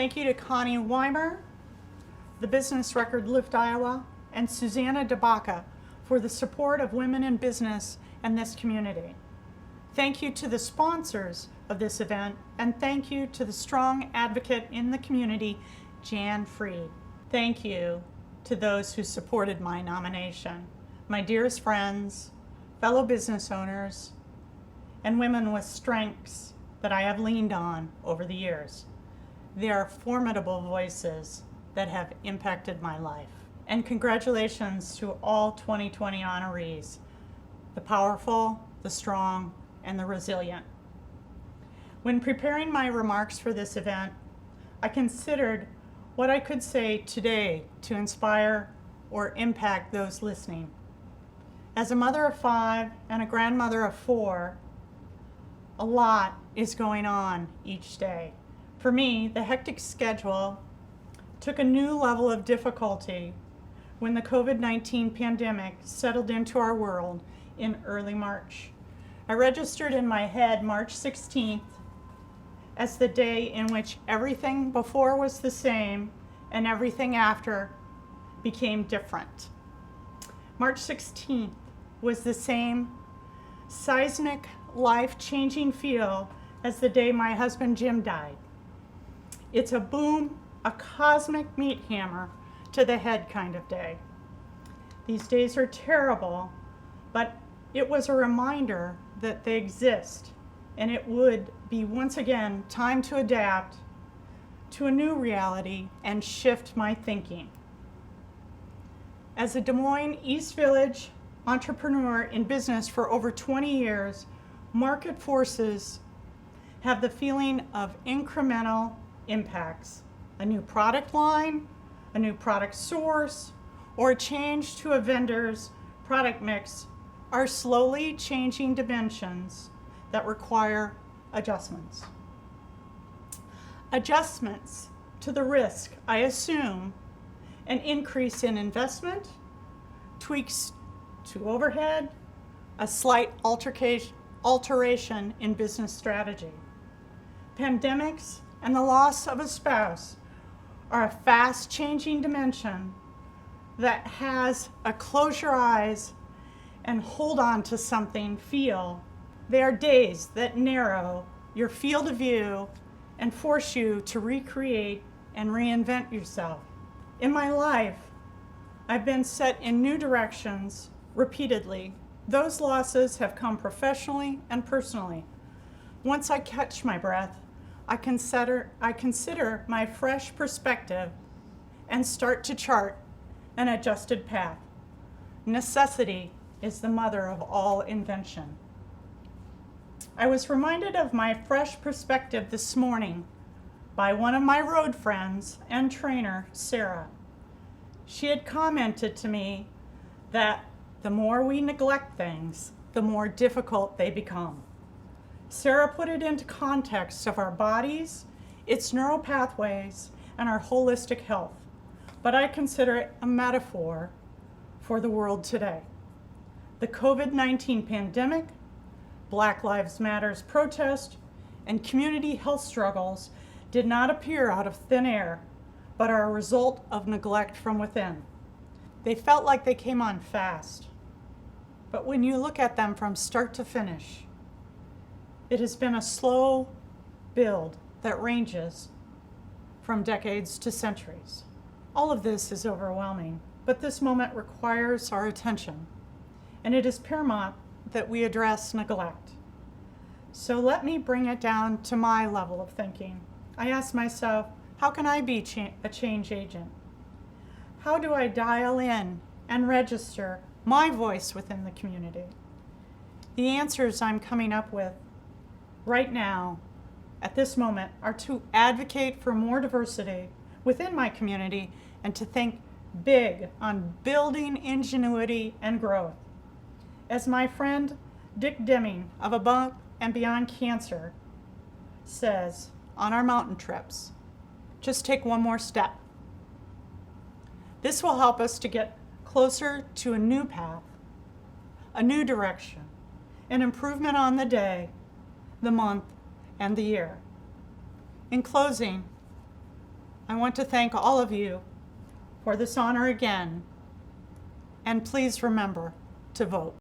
Thank you to Connie Weimer, the Business Record Lift Iowa, and Susanna DeBaca for the support of women in business and this community. Thank you to the sponsors of this event, and thank you to the strong advocate in the community, Jan Freed. Thank you to those who supported my nomination, my dearest friends, fellow business owners, and women with strengths that I have leaned on over the years. They are formidable voices that have impacted my life. And congratulations to all 2020 honorees, the powerful, the strong, and the resilient. When preparing my remarks for this event, I considered what I could say today to inspire or impact those listening. As a mother of 5 and a grandmother of 4, a lot is going on each day. For me, the hectic schedule took a new level of difficulty when the COVID-19 pandemic settled into our world in early March. I registered in my head March 16th as the day in which everything before was the same and everything after became different. March 16th was the same seismic, life-changing feel as the day my husband Jim died. It's a boom, a cosmic meat hammer to the head kind of day. These days are terrible, but it was a reminder that they exist, and it would be once again time to adapt to a new reality and shift my thinking. As a Des Moines East Village entrepreneur in business for over 20 years, market forces have the feeling of incremental impacts. A new product line, a new product source, or a change to a vendor's product mix are slowly changing dimensions that require adjustments. Adjustments to the risk, I assume, an increase in investment, tweaks to overhead, a slight alteration in business strategy. Pandemics and the loss of a spouse are a fast-changing dimension that has a close your eyes and hold on to something feel. They are days that narrow your field of view and force you to recreate and reinvent yourself. In my life, I've been set in new directions repeatedly. Those losses have come professionally and personally. Once I catch my breath, I consider my fresh perspective and start to chart an adjusted path. Necessity is the mother of all invention. I was reminded of my fresh perspective this morning by one of my road friends and trainer, Sarah. She had commented to me that the more we neglect things, the more difficult they become. Sarah put it into context of our bodies, its neural pathways, and our holistic health. But I consider it a metaphor for the world today. The COVID-19 pandemic, Black Lives Matter's protest, and community health struggles did not appear out of thin air, but are a result of neglect from within. They felt like they came on fast. But when you look at them from start to finish, it has been a slow build that ranges from decades to centuries. All of this is overwhelming, but this moment requires our attention, and it is paramount that we address neglect. So let me bring it down to my level of thinking. I ask myself, how can I be a change agent? How do I dial in and register my voice within the community? The answers I'm coming up with right now, at this moment, are to advocate for more diversity within my community and to think big on building ingenuity and growth. As my friend Dick Deming of Above and Beyond Cancer says on our mountain trips, just take one more step. This will help us to get closer to a new path, a new direction, an improvement on the day, the month, and the year. In closing, I want to thank all of you for this honor again, and please remember to vote.